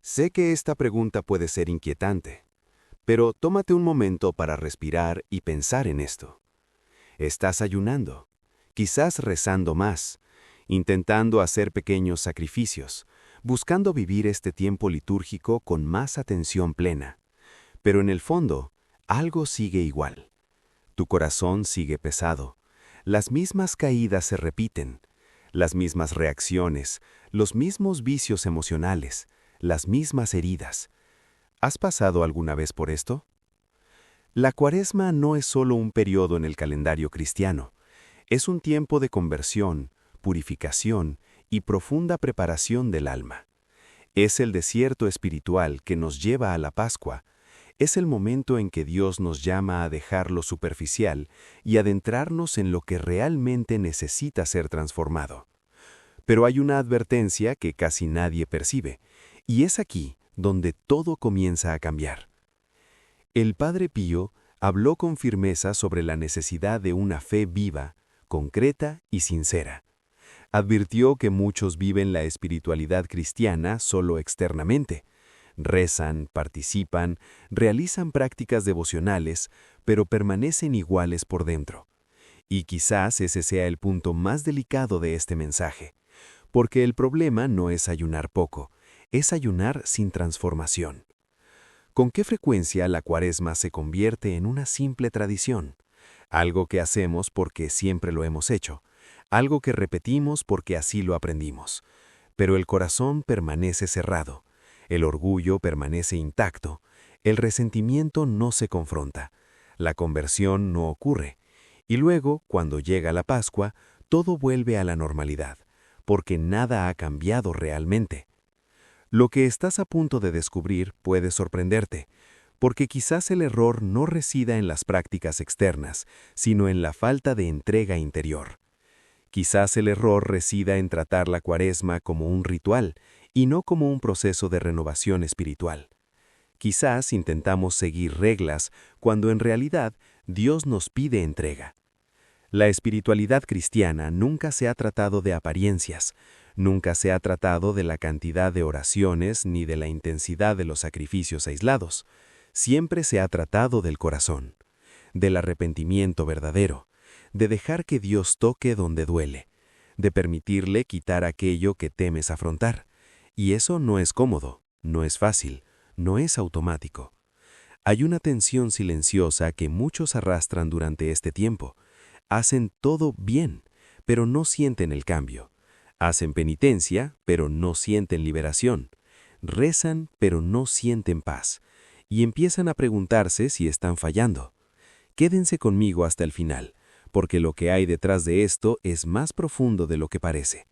Sé que esta pregunta puede ser inquietante, pero tómate un momento para respirar y pensar en esto. Estás ayunando, quizás rezando más, intentando hacer pequeños sacrificios, buscando vivir este tiempo litúrgico con más atención plena. Pero en el fondo, algo sigue igual. Tu corazón sigue pesado. Las mismas caídas se repiten, las mismas reacciones, los mismos vicios emocionales, las mismas heridas. ¿Has pasado alguna vez por esto? La Cuaresma no es solo un periodo en el calendario cristiano. Es un tiempo de conversión, purificación y profunda preparación del alma. Es el desierto espiritual que nos lleva a la Pascua. Es el momento en que Dios nos llama a dejar lo superficial y adentrarnos en lo que realmente necesita ser transformado. Pero hay una advertencia que casi nadie percibe, y es aquí donde todo comienza a cambiar. El Padre Pío habló con firmeza sobre la necesidad de una fe viva, concreta y sincera. Advirtió que muchos viven la espiritualidad cristiana solo externamente. Rezan, participan, realizan prácticas devocionales, pero permanecen iguales por dentro. Y quizás ese sea el punto más delicado de este mensaje, porque el problema no es ayunar poco, es ayunar sin transformación. ¿Con qué frecuencia la Cuaresma se convierte en una simple tradición? Algo que hacemos porque siempre lo hemos hecho, algo que repetimos porque así lo aprendimos. Pero el corazón permanece cerrado, el orgullo permanece intacto, el resentimiento no se confronta, la conversión no ocurre. Y luego, cuando llega la Pascua, todo vuelve a la normalidad, porque nada ha cambiado realmente. Lo que estás a punto de descubrir puede sorprenderte, porque quizás el error no resida en las prácticas externas, sino en la falta de entrega interior. Quizás el error resida en tratar la Cuaresma como un ritual y no como un proceso de renovación espiritual. Quizás intentamos seguir reglas cuando en realidad Dios nos pide entrega. La espiritualidad cristiana nunca se ha tratado de apariencias, nunca se ha tratado de la cantidad de oraciones ni de la intensidad de los sacrificios aislados. Siempre se ha tratado del corazón, del arrepentimiento verdadero, de dejar que Dios toque donde duele, de permitirle quitar aquello que temes afrontar. Y eso no es cómodo, no es fácil, no es automático. Hay una tensión silenciosa que muchos arrastran durante este tiempo. Hacen todo bien, pero no sienten el cambio. Hacen penitencia, pero no sienten liberación. Rezan, pero no sienten paz. Y empiezan a preguntarse si están fallando. Quédense conmigo hasta el final, porque lo que hay detrás de esto es más profundo de lo que parece.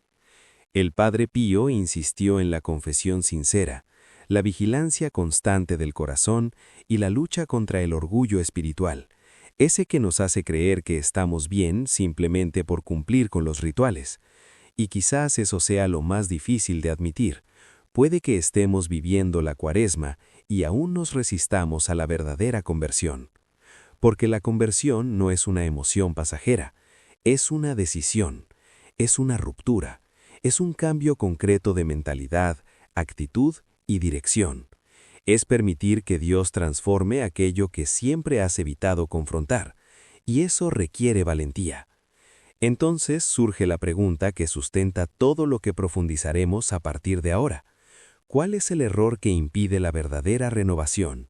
El Padre Pío insistió en la confesión sincera, la vigilancia constante del corazón y la lucha contra el orgullo espiritual, ese que nos hace creer que estamos bien simplemente por cumplir con los rituales. Y quizás eso sea lo más difícil de admitir. Puede que estemos viviendo la Cuaresma y aún nos resistamos a la verdadera conversión. Porque la conversión no es una emoción pasajera, es una decisión, es una ruptura, es un cambio concreto de mentalidad, actitud y dirección. Es permitir que Dios transforme aquello que siempre has evitado confrontar, y eso requiere valentía. Entonces surge la pregunta que sustenta todo lo que profundizaremos a partir de ahora. ¿Cuál es el error que impide la verdadera renovación?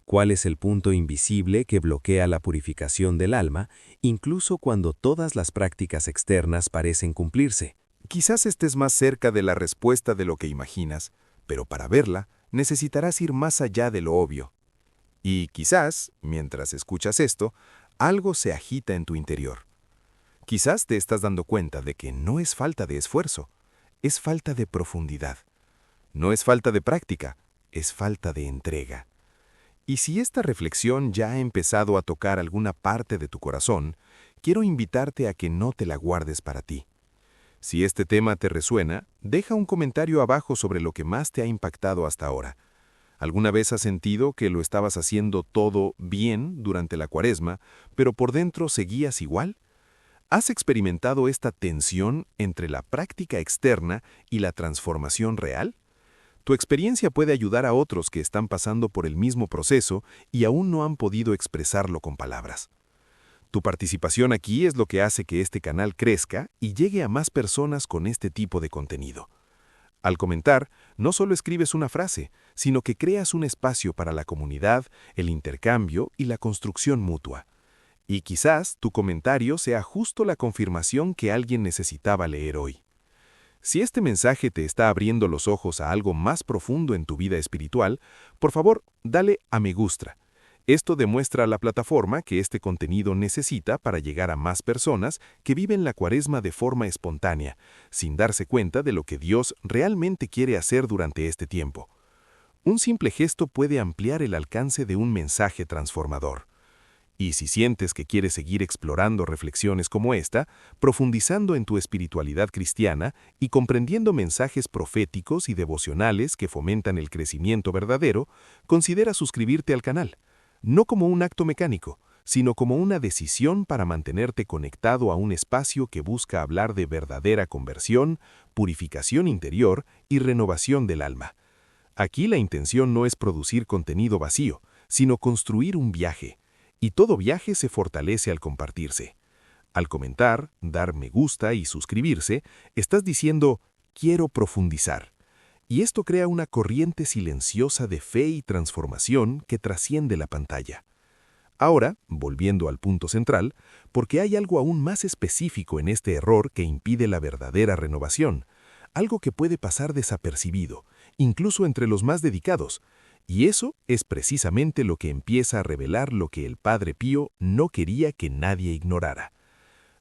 ¿Cuál es el punto invisible que bloquea la purificación del alma, incluso cuando todas las prácticas externas parecen cumplirse? Quizás estés más cerca de la respuesta de lo que imaginas, pero para verla necesitarás ir más allá de lo obvio. Y quizás, mientras escuchas esto, algo se agita en tu interior. Quizás te estás dando cuenta de que no es falta de esfuerzo, es falta de profundidad. No es falta de práctica, es falta de entrega. Y si esta reflexión ya ha empezado a tocar alguna parte de tu corazón, quiero invitarte a que no te la guardes para ti. Si este tema te resuena, deja un comentario abajo sobre lo que más te ha impactado hasta ahora. ¿Alguna vez has sentido que lo estabas haciendo todo bien durante la Cuaresma, pero por dentro seguías igual? ¿Has experimentado esta tensión entre la práctica externa y la transformación real? Tu experiencia puede ayudar a otros que están pasando por el mismo proceso y aún no han podido expresarlo con palabras. Tu participación aquí es lo que hace que este canal crezca y llegue a más personas con este tipo de contenido. Al comentar, no solo escribes una frase, sino que creas un espacio para la comunidad, el intercambio y la construcción mutua. Y quizás tu comentario sea justo la confirmación que alguien necesitaba leer hoy. Si este mensaje te está abriendo los ojos a algo más profundo en tu vida espiritual, por favor, dale a me gusta. Esto demuestra a la plataforma que este contenido necesita para llegar a más personas que viven la Cuaresma de forma espontánea, sin darse cuenta de lo que Dios realmente quiere hacer durante este tiempo. Un simple gesto puede ampliar el alcance de un mensaje transformador. Y si sientes que quieres seguir explorando reflexiones como esta, profundizando en tu espiritualidad cristiana y comprendiendo mensajes proféticos y devocionales que fomentan el crecimiento verdadero, considera suscribirte al canal. No como un acto mecánico, sino como una decisión para mantenerte conectado a un espacio que busca hablar de verdadera conversión, purificación interior y renovación del alma. Aquí la intención no es producir contenido vacío, sino construir un viaje, y todo viaje se fortalece al compartirse. Al comentar, dar me gusta y suscribirse, estás diciendo, quiero profundizar. Y esto crea una corriente silenciosa de fe y transformación que trasciende la pantalla. Ahora, volviendo al punto central, porque hay algo aún más específico en este error que impide la verdadera renovación, algo que puede pasar desapercibido, incluso entre los más dedicados, y eso es precisamente lo que empieza a revelar lo que el Padre Pío no quería que nadie ignorara.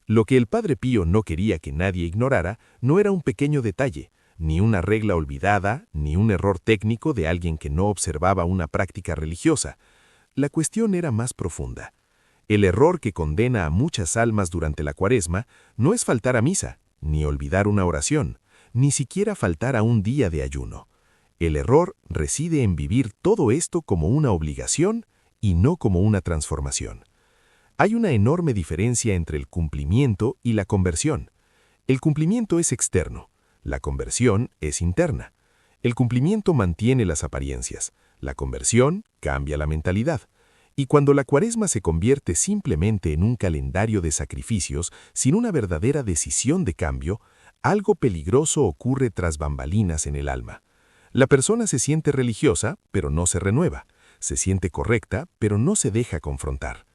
Lo que el Padre Pío no quería que nadie ignorara no era un pequeño detalle, ni una regla olvidada, ni un error técnico de alguien que no observaba una práctica religiosa. La cuestión era más profunda. El error que condena a muchas almas durante la Cuaresma no es faltar a misa, ni olvidar una oración, ni siquiera faltar a un día de ayuno. El error reside en vivir todo esto como una obligación y no como una transformación. Hay una enorme diferencia entre el cumplimiento y la conversión. El cumplimiento es externo. La conversión es interna. El cumplimiento mantiene las apariencias. La conversión cambia la mentalidad. Y cuando la Cuaresma se convierte simplemente en un calendario de sacrificios sin una verdadera decisión de cambio, algo peligroso ocurre tras bambalinas en el alma. La persona se siente religiosa, pero no se renueva. Se siente correcta, pero no se deja confrontar.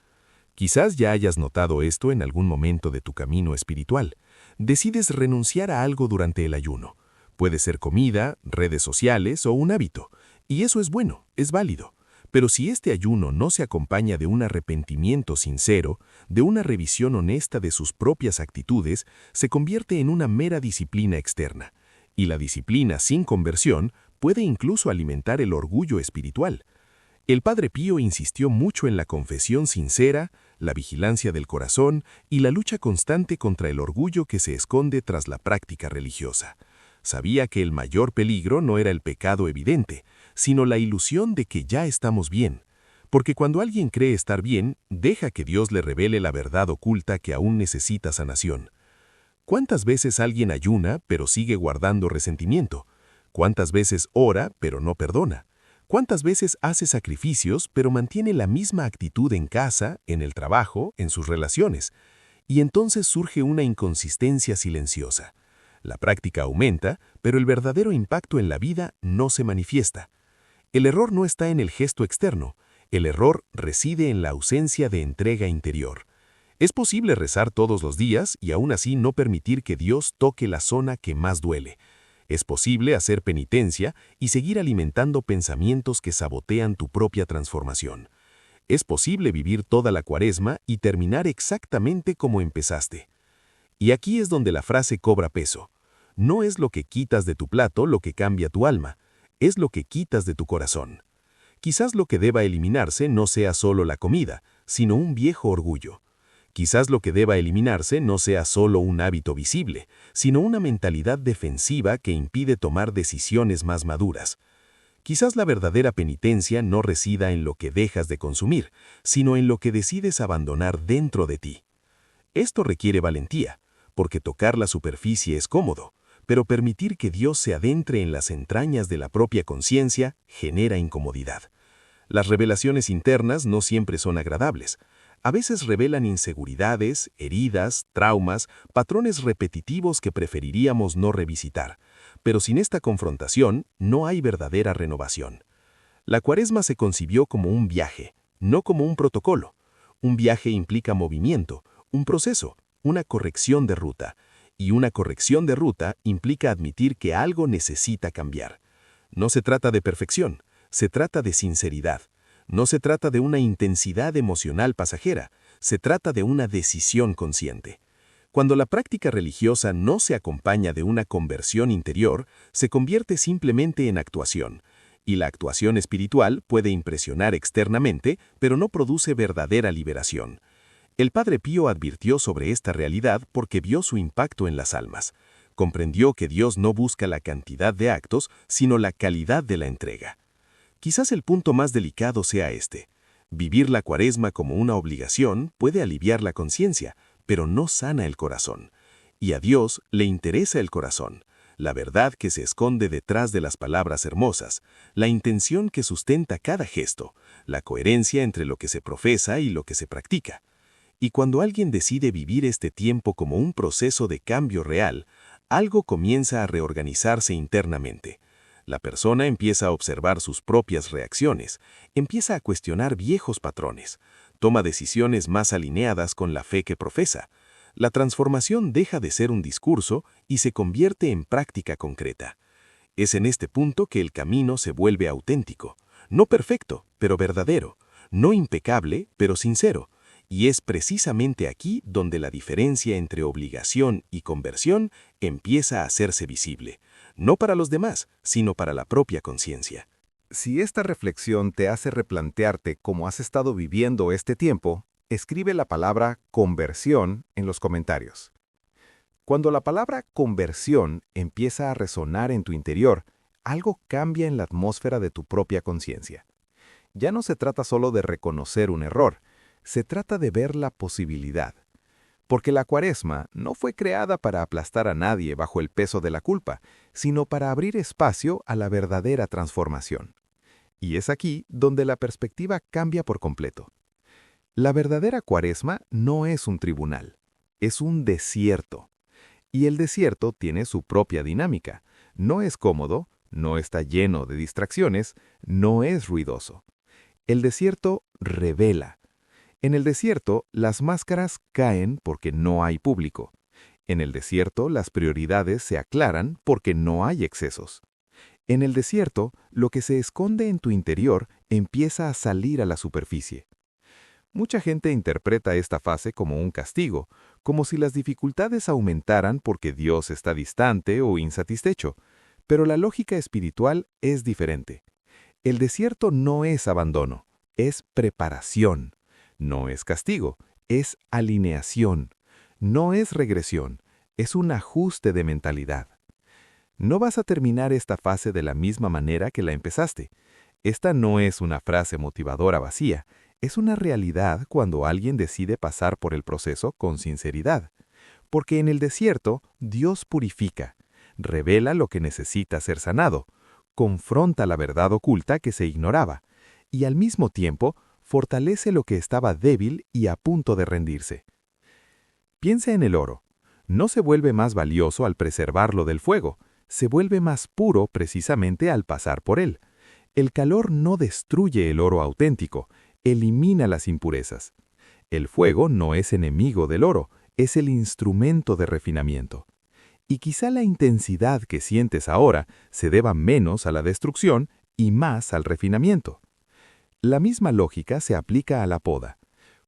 Quizás ya hayas notado esto en algún momento de tu camino espiritual. Decides renunciar a algo durante el ayuno. Puede ser comida, redes sociales o un hábito. Y eso es bueno, es válido. Pero si este ayuno no se acompaña de un arrepentimiento sincero, de una revisión honesta de sus propias actitudes, se convierte en una mera disciplina externa. Y la disciplina sin conversión puede incluso alimentar el orgullo espiritual. El Padre Pío insistió mucho en la confesión sincera, la vigilancia del corazón y la lucha constante contra el orgullo que se esconde tras la práctica religiosa. Sabía que el mayor peligro no era el pecado evidente, sino la ilusión de que ya estamos bien. Porque cuando alguien cree estar bien, deja que Dios le revele la verdad oculta que aún necesita sanación. ¿Cuántas veces alguien ayuna, pero sigue guardando resentimiento? ¿Cuántas veces ora, pero no perdona? ¿Cuántas veces hace sacrificios, pero mantiene la misma actitud en casa, en el trabajo, en sus relaciones? Y entonces surge una inconsistencia silenciosa. La práctica aumenta, pero el verdadero impacto en la vida no se manifiesta. El error no está en el gesto externo. El error reside en la ausencia de entrega interior. Es posible rezar todos los días y aún así no permitir que Dios toque la zona que más duele. Es posible hacer penitencia y seguir alimentando pensamientos que sabotean tu propia transformación. Es posible vivir toda la Cuaresma y terminar exactamente como empezaste. Y aquí es donde la frase cobra peso. No es lo que quitas de tu plato lo que cambia tu alma, es lo que quitas de tu corazón. Quizás lo que deba eliminarse no sea solo la comida, sino un viejo orgullo. Quizás lo que deba eliminarse no sea solo un hábito visible, sino una mentalidad defensiva que impide tomar decisiones más maduras. Quizás la verdadera penitencia no resida en lo que dejas de consumir, sino en lo que decides abandonar dentro de ti. Esto requiere valentía, porque tocar la superficie es cómodo, pero permitir que Dios se adentre en las entrañas de la propia conciencia genera incomodidad. Las revelaciones internas no siempre son agradables. A veces revelan inseguridades, heridas, traumas, patrones repetitivos que preferiríamos no revisitar. Pero sin esta confrontación no hay verdadera renovación. La Cuaresma se concibió como un viaje, no como un protocolo. Un viaje implica movimiento, un proceso, una corrección de ruta. Y una corrección de ruta implica admitir que algo necesita cambiar. No se trata de perfección, se trata de sinceridad. No se trata de una intensidad emocional pasajera, se trata de una decisión consciente. Cuando la práctica religiosa no se acompaña de una conversión interior, se convierte simplemente en actuación. Y la actuación espiritual puede impresionar externamente, pero no produce verdadera liberación. El Padre Pío advirtió sobre esta realidad porque vio su impacto en las almas. Comprendió que Dios no busca la cantidad de actos, sino la calidad de la entrega. Quizás el punto más delicado sea este. Vivir la Cuaresma como una obligación puede aliviar la conciencia, pero no sana el corazón. Y a Dios le interesa el corazón, la verdad que se esconde detrás de las palabras hermosas, la intención que sustenta cada gesto, la coherencia entre lo que se profesa y lo que se practica. Y cuando alguien decide vivir este tiempo como un proceso de cambio real, algo comienza a reorganizarse internamente. La persona empieza a observar sus propias reacciones, empieza a cuestionar viejos patrones, toma decisiones más alineadas con la fe que profesa. La transformación deja de ser un discurso y se convierte en práctica concreta. Es en este punto que el camino se vuelve auténtico, no perfecto, pero verdadero, no impecable, pero sincero. Y es precisamente aquí donde la diferencia entre obligación y conversión empieza a hacerse visible, no para los demás, sino para la propia conciencia. Si esta reflexión te hace replantearte cómo has estado viviendo este tiempo, escribe la palabra conversión en los comentarios. Cuando la palabra conversión empieza a resonar en tu interior, algo cambia en la atmósfera de tu propia conciencia. Ya no se trata solo de reconocer un error, se trata de ver la posibilidad. Porque la Cuaresma no fue creada para aplastar a nadie bajo el peso de la culpa, sino para abrir espacio a la verdadera transformación. Y es aquí donde la perspectiva cambia por completo. La verdadera Cuaresma no es un tribunal, es un desierto. Y el desierto tiene su propia dinámica. No es cómodo, no está lleno de distracciones, no es ruidoso. El desierto revela. En el desierto, las máscaras caen porque no hay público. En el desierto, las prioridades se aclaran porque no hay excesos. En el desierto, lo que se esconde en tu interior empieza a salir a la superficie. Mucha gente interpreta esta fase como un castigo, como si las dificultades aumentaran porque Dios está distante o insatisfecho. Pero la lógica espiritual es diferente. El desierto no es abandono, es preparación. No es castigo, es alineación. No es regresión, es un ajuste de mentalidad. No vas a terminar esta fase de la misma manera que la empezaste. Esta no es una frase motivadora vacía, es una realidad cuando alguien decide pasar por el proceso con sinceridad. Porque en el desierto, Dios purifica, revela lo que necesita ser sanado, confronta la verdad oculta que se ignoraba, y al mismo tiempo, fortalece lo que estaba débil y a punto de rendirse. Piensa en el oro. No se vuelve más valioso al preservarlo del fuego, se vuelve más puro precisamente al pasar por él. El calor no destruye el oro auténtico, elimina las impurezas. El fuego no es enemigo del oro, es el instrumento de refinamiento. Y quizá la intensidad que sientes ahora se deba menos a la destrucción y más al refinamiento. La misma lógica se aplica a la poda.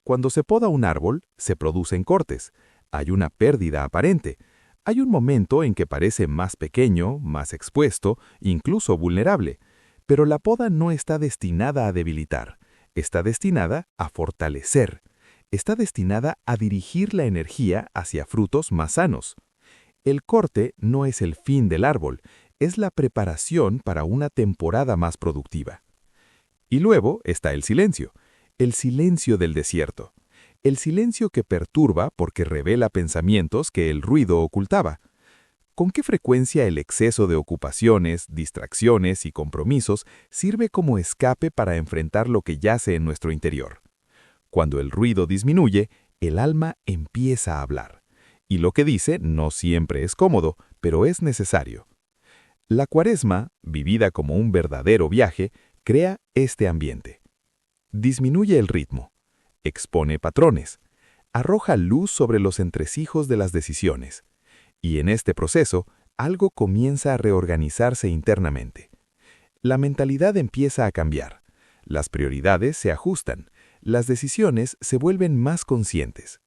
Cuando se poda un árbol, se producen cortes. Hay una pérdida aparente. Hay un momento en que parece más pequeño, más expuesto, incluso vulnerable. Pero la poda no está destinada a debilitar. Está destinada a fortalecer. Está destinada a dirigir la energía hacia frutos más sanos. El corte no es el fin del árbol, es la preparación para una temporada más productiva. Y luego está el silencio del desierto. El silencio que perturba porque revela pensamientos que el ruido ocultaba. ¿Con qué frecuencia el exceso de ocupaciones, distracciones y compromisos sirve como escape para enfrentar lo que yace en nuestro interior? Cuando el ruido disminuye, el alma empieza a hablar. Y lo que dice no siempre es cómodo, pero es necesario. La Cuaresma, vivida como un verdadero viaje, crea este ambiente. Disminuye el ritmo, expone patrones, arroja luz sobre los entresijos de las decisiones. Y en este proceso, algo comienza a reorganizarse internamente. La mentalidad empieza a cambiar, las prioridades se ajustan, las decisiones se vuelven más conscientes.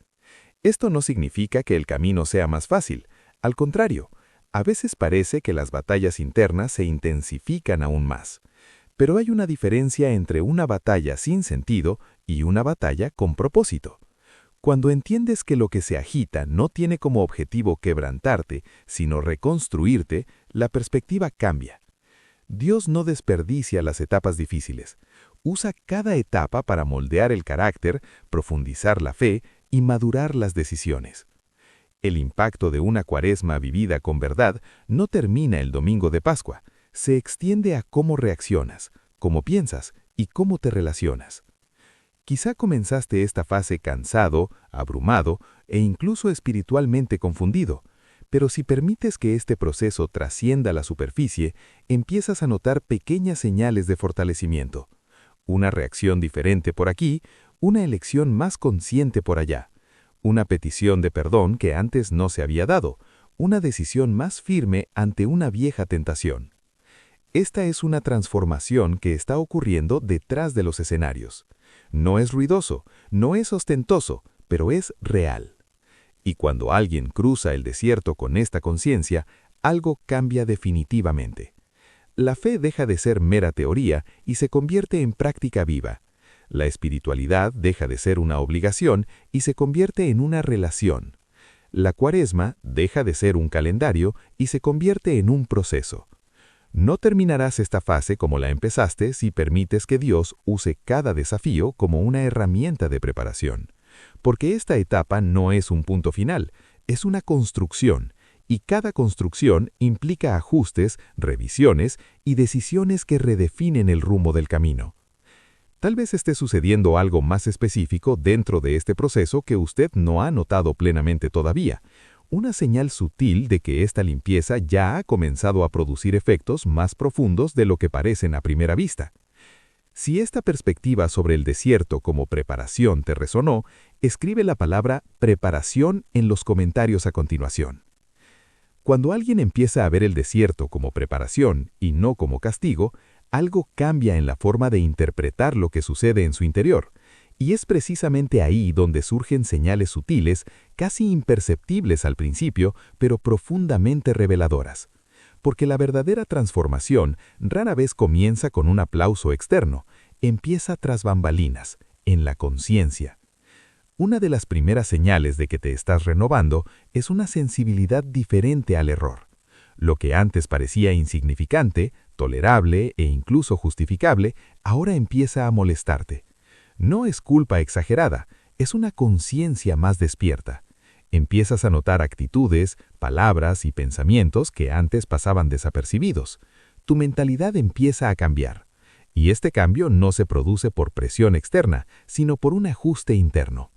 Esto no significa que el camino sea más fácil, al contrario, a veces parece que las batallas internas se intensifican aún más. Pero hay una diferencia entre una batalla sin sentido y una batalla con propósito. Cuando entiendes que lo que se agita no tiene como objetivo quebrantarte, sino reconstruirte, la perspectiva cambia. Dios no desperdicia las etapas difíciles. Usa cada etapa para moldear el carácter, profundizar la fe y madurar las decisiones. El impacto de una Cuaresma vivida con verdad no termina el domingo de Pascua, se extiende a cómo reaccionas, cómo piensas y cómo te relacionas. Quizá comenzaste esta fase cansado, abrumado e incluso espiritualmente confundido, pero si permites que este proceso trascienda la superficie, empiezas a notar pequeñas señales de fortalecimiento. Una reacción diferente por aquí, una elección más consciente por allá, una petición de perdón que antes no se había dado, una decisión más firme ante una vieja tentación. Esta es una transformación que está ocurriendo detrás de los escenarios. No es ruidoso, no es ostentoso, pero es real. Y cuando alguien cruza el desierto con esta conciencia, algo cambia definitivamente. La fe deja de ser mera teoría y se convierte en práctica viva. La espiritualidad deja de ser una obligación y se convierte en una relación. La Cuaresma deja de ser un calendario y se convierte en un proceso. No terminarás esta fase como la empezaste si permites que Dios use cada desafío como una herramienta de preparación. Porque esta etapa no es un punto final, es una construcción, y cada construcción implica ajustes, revisiones y decisiones que redefinen el rumbo del camino. Tal vez esté sucediendo algo más específico dentro de este proceso que usted no ha notado plenamente todavía, una señal sutil de que esta limpieza ya ha comenzado a producir efectos más profundos de lo que parecen a primera vista. Si esta perspectiva sobre el desierto como preparación te resonó, escribe la palabra preparación en los comentarios a continuación. Cuando alguien empieza a ver el desierto como preparación y no como castigo, algo cambia en la forma de interpretar lo que sucede en su interior. Y es precisamente ahí donde surgen señales sutiles, casi imperceptibles al principio, pero profundamente reveladoras. Porque la verdadera transformación rara vez comienza con un aplauso externo, empieza tras bambalinas, en la conciencia. Una de las primeras señales de que te estás renovando es una sensibilidad diferente al error. Lo que antes parecía insignificante, tolerable e incluso justificable, ahora empieza a molestarte. No es culpa exagerada, es una conciencia más despierta. Empiezas a notar actitudes, palabras y pensamientos que antes pasaban desapercibidos. Tu mentalidad empieza a cambiar. Y este cambio no se produce por presión externa, sino por un ajuste interno.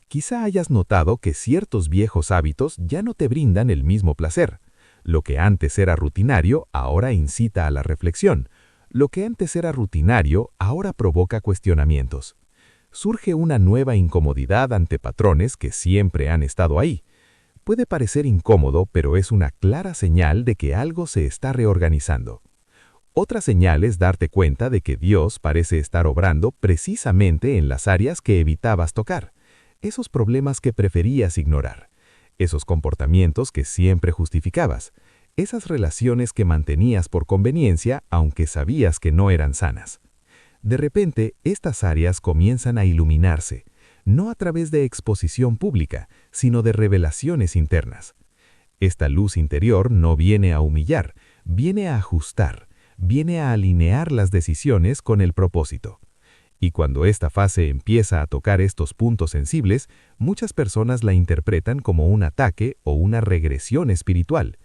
Quizá hayas notado que ciertos viejos hábitos ya no te brindan el mismo placer. Lo que antes era rutinario ahora incita a la reflexión. Lo que antes era rutinario ahora provoca cuestionamientos. Surge una nueva incomodidad ante patrones que siempre han estado ahí. Puede parecer incómodo, pero es una clara señal de que algo se está reorganizando. Otra señal es darte cuenta de que Dios parece estar obrando precisamente en las áreas que evitabas tocar. Esos problemas que preferías ignorar. Esos comportamientos que siempre justificabas. Esas relaciones que mantenías por conveniencia, aunque sabías que no eran sanas. De repente, estas áreas comienzan a iluminarse, no a través de exposición pública, sino de revelaciones internas. Esta luz interior no viene a humillar, viene a ajustar, viene a alinear las decisiones con el propósito. Y cuando esta fase empieza a tocar estos puntos sensibles, muchas personas la interpretan como un ataque o una regresión espiritual.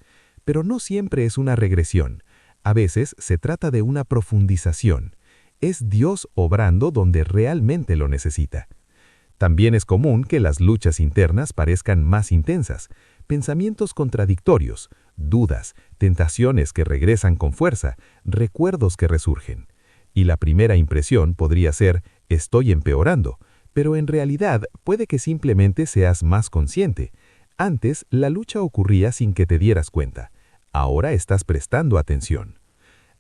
Pero no siempre es una regresión. A veces se trata de una profundización. Es Dios obrando donde realmente lo necesita. También es común que las luchas internas parezcan más intensas, pensamientos contradictorios, dudas, tentaciones que regresan con fuerza, recuerdos que resurgen. Y la primera impresión podría ser, estoy empeorando, pero en realidad puede que simplemente seas más consciente. Antes, la lucha ocurría sin que te dieras cuenta. Ahora estás prestando atención.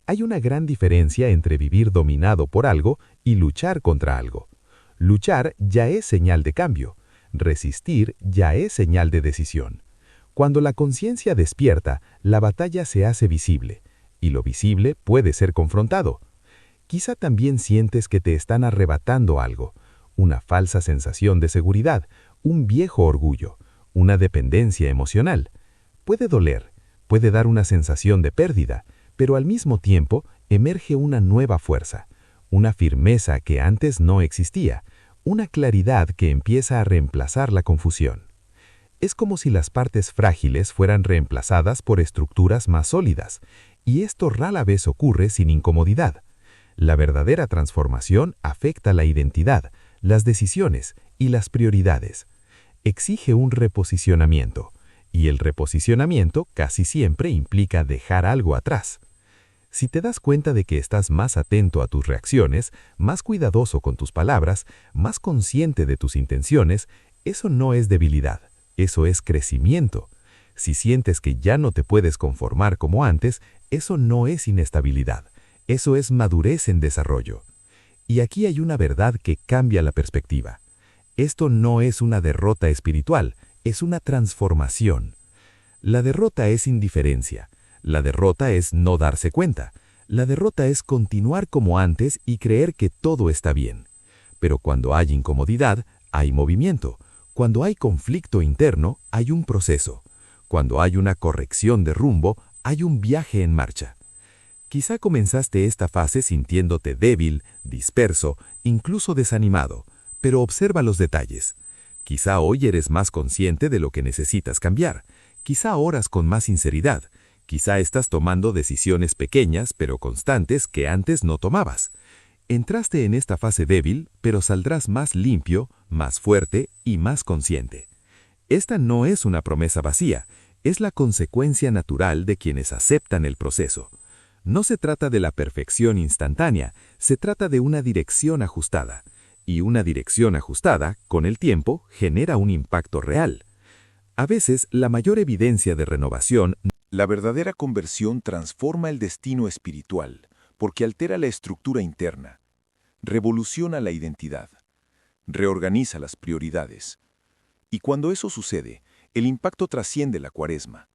Hay una gran diferencia entre vivir dominado por algo y luchar contra algo. Luchar ya es señal de cambio. Resistir ya es señal de decisión. Cuando la conciencia despierta, la batalla se hace visible, y lo visible puede ser confrontado. Quizá también sientes que te están arrebatando algo, una falsa sensación de seguridad, un viejo orgullo, una dependencia emocional. Puede doler, puede dar una sensación de pérdida, pero al mismo tiempo emerge una nueva fuerza, una firmeza que antes no existía, una claridad que empieza a reemplazar la confusión. Es como si las partes frágiles fueran reemplazadas por estructuras más sólidas, y esto rara vez ocurre sin incomodidad. La verdadera transformación afecta la identidad, las decisiones y las prioridades. Exige un reposicionamiento, y el reposicionamiento casi siempre implica dejar algo atrás. Si te das cuenta de que estás más atento a tus reacciones, más cuidadoso con tus palabras, más consciente de tus intenciones, eso no es debilidad, eso es crecimiento. Si sientes que ya no te puedes conformar como antes, eso no es inestabilidad, eso es madurez en desarrollo. Y aquí hay una verdad que cambia la perspectiva. Esto no es una derrota espiritual, es una transformación. La derrota es indiferencia. La derrota es no darse cuenta. La derrota es continuar como antes y creer que todo está bien. Pero cuando hay incomodidad, hay movimiento. Cuando hay conflicto interno, hay un proceso. Cuando hay una corrección de rumbo, hay un viaje en marcha. Quizá comenzaste esta fase sintiéndote débil, disperso, incluso desanimado, pero observa los detalles. Quizá hoy eres más consciente de lo que necesitas cambiar. Quizá oras con más sinceridad. Quizá estás tomando decisiones pequeñas pero constantes que antes no tomabas. Entraste en esta fase débil, pero saldrás más limpio, más fuerte y más consciente. Esta no es una promesa vacía, es la consecuencia natural de quienes aceptan el proceso. No se trata de la perfección instantánea, se trata de una dirección ajustada. Y una dirección ajustada, con el tiempo, genera un impacto real. A veces, la mayor evidencia de renovación. La verdadera conversión transforma el destino espiritual, porque altera la estructura interna, revoluciona la identidad, reorganiza las prioridades. Y cuando eso sucede, el impacto trasciende la Cuaresma.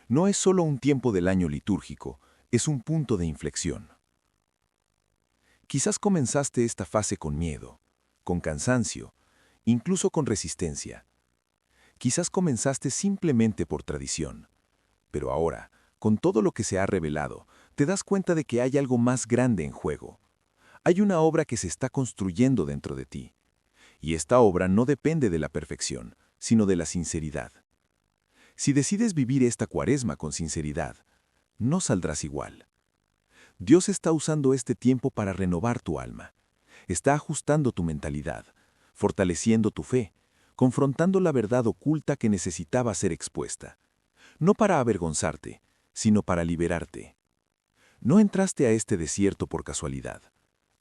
No es solo un tiempo del año litúrgico, es un punto de inflexión. Quizás comenzaste esta fase con miedo, con cansancio, incluso con resistencia. Quizás comenzaste simplemente por tradición. Pero ahora, con todo lo que se ha revelado, te das cuenta de que hay algo más grande en juego. Hay una obra que se está construyendo dentro de ti. Y esta obra no depende de la perfección, sino de la sinceridad. Si decides vivir esta Cuaresma con sinceridad, no saldrás igual. Dios está usando este tiempo para renovar tu alma. Está ajustando tu mentalidad, fortaleciendo tu fe, confrontando la verdad oculta que necesitaba ser expuesta. No para avergonzarte, sino para liberarte. No entraste a este desierto por casualidad.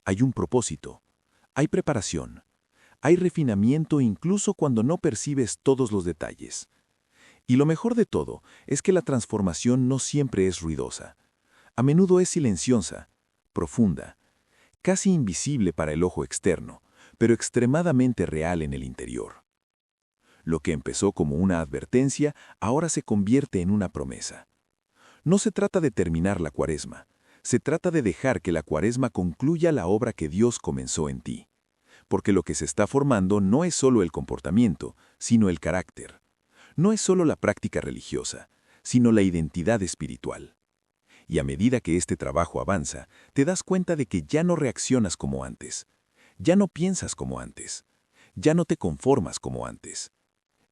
Hay un propósito, hay preparación, hay refinamiento incluso cuando no percibes todos los detalles. Y lo mejor de todo es que la transformación no siempre es ruidosa. A menudo es silenciosa, profunda, casi invisible para el ojo externo, pero extremadamente real en el interior. Lo que empezó como una advertencia ahora se convierte en una promesa. No se trata de terminar la Cuaresma, se trata de dejar que la Cuaresma concluya la obra que Dios comenzó en ti. Porque lo que se está formando no es solo el comportamiento, sino el carácter. No es solo la práctica religiosa, sino la identidad espiritual. Y a medida que este trabajo avanza, te das cuenta de que ya no reaccionas como antes, ya no piensas como antes, ya no te conformas como antes.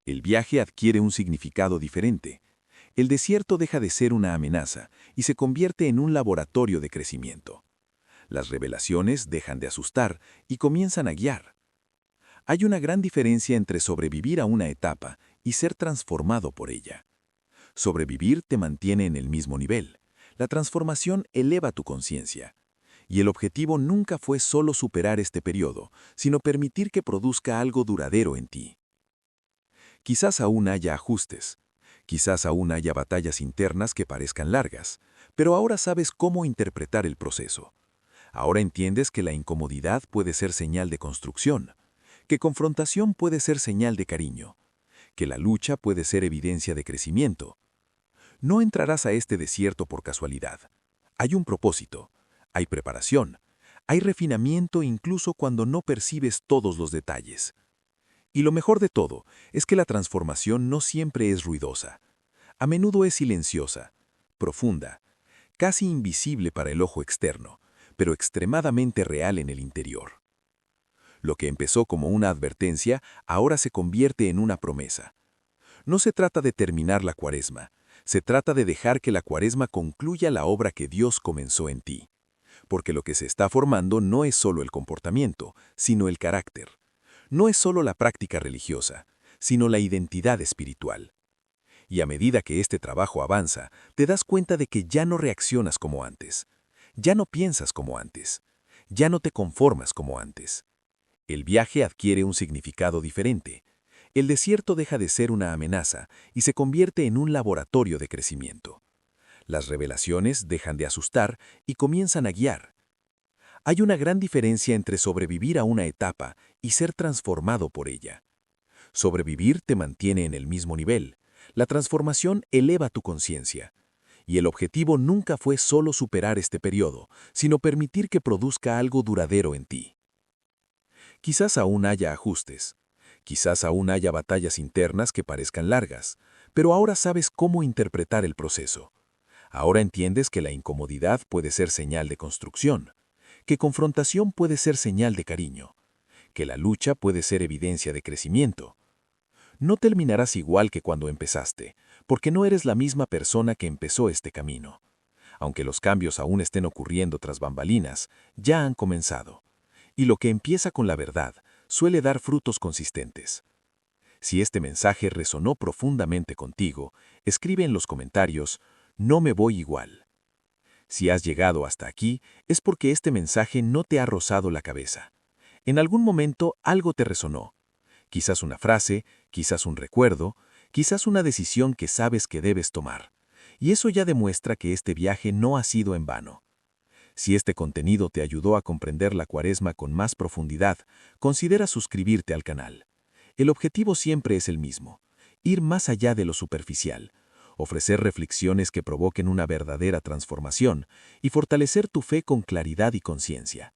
El viaje adquiere un significado diferente. el desierto deja de ser una amenaza y se convierte en un laboratorio de crecimiento. Las revelaciones dejan de asustar y comienzan a guiar. Hay una gran diferencia entre sobrevivir a una etapa y ser transformado por ella. Sobrevivir te mantiene en el mismo nivel. La transformación eleva tu conciencia. Y el objetivo nunca fue solo superar este periodo, sino permitir que produzca algo duradero en ti. Quizás aún haya ajustes. Quizás aún haya batallas internas que parezcan largas, pero ahora sabes cómo interpretar el proceso. Ahora entiendes que la incomodidad puede ser señal de construcción, que confrontación puede ser señal de cariño, que la lucha puede ser evidencia de crecimiento. No entrarás a este desierto por casualidad. Hay un propósito, hay preparación, hay refinamiento incluso cuando no percibes todos los detalles. Y lo mejor de todo es que la transformación no siempre es ruidosa. A menudo es silenciosa, profunda, casi invisible para el ojo externo, pero extremadamente real en el interior. Lo que empezó como una advertencia ahora se convierte en una promesa. No se trata de terminar la Cuaresma, se trata de dejar que la Cuaresma concluya la obra que Dios comenzó en ti. Porque lo que se está formando no es solo el comportamiento, sino el carácter. No es solo la práctica religiosa, sino la identidad espiritual. Y a medida que este trabajo avanza, te das cuenta de que ya no reaccionas como antes. Ya no piensas como antes. Ya no te conformas como antes. El viaje adquiere un significado diferente. El desierto deja de ser una amenaza y se convierte en un laboratorio de crecimiento. Las revelaciones dejan de asustar y comienzan a guiar. Hay una gran diferencia entre sobrevivir a una etapa y ser transformado por ella. Sobrevivir te mantiene en el mismo nivel. La transformación eleva tu conciencia. Y el objetivo nunca fue solo superar este periodo, sino permitir que produzca algo duradero en ti. Quizás aún haya ajustes. Quizás aún haya batallas internas que parezcan largas, pero ahora sabes cómo interpretar el proceso. Ahora entiendes que la incomodidad puede ser señal de construcción, que confrontación puede ser señal de cariño, que la lucha puede ser evidencia de crecimiento. No terminarás igual que cuando empezaste, porque no eres la misma persona que empezó este camino. Aunque los cambios aún estén ocurriendo tras bambalinas, ya han comenzado. Y lo que empieza con la verdad suele dar frutos consistentes. Si este mensaje resonó profundamente contigo, escribe en los comentarios: "No me voy igual". Si has llegado hasta aquí, es porque este mensaje no te ha rozado la cabeza. En algún momento algo te resonó. Quizás una frase, quizás un recuerdo, quizás una decisión que sabes que debes tomar. Y eso ya demuestra que este viaje no ha sido en vano. Si este contenido te ayudó a comprender la Cuaresma con más profundidad, considera suscribirte al canal. El objetivo siempre es el mismo: ir más allá de lo superficial, ofrecer reflexiones que provoquen una verdadera transformación y fortalecer tu fe con claridad y conciencia.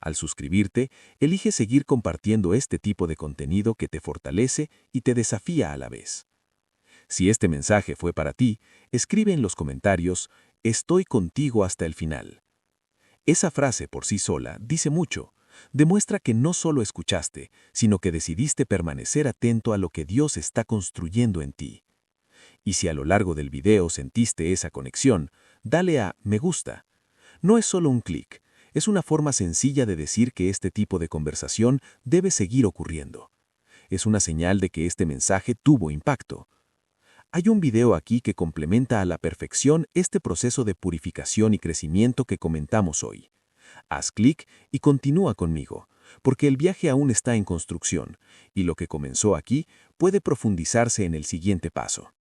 Al suscribirte, elige seguir compartiendo este tipo de contenido que te fortalece y te desafía a la vez. Si este mensaje fue para ti, escribe en los comentarios: "Estoy contigo hasta el final". Esa frase por sí sola dice mucho. Demuestra que no solo escuchaste, sino que decidiste permanecer atento a lo que Dios está construyendo en ti. Y si a lo largo del video sentiste esa conexión, dale a me gusta. No es solo un clic, es una forma sencilla de decir que este tipo de conversación debe seguir ocurriendo. Es una señal de que este mensaje tuvo impacto. Hay un video aquí que complementa a la perfección este proceso de purificación y crecimiento que comentamos hoy. Haz clic y continúa conmigo, porque el viaje aún está en construcción, y lo que comenzó aquí puede profundizarse en el siguiente paso.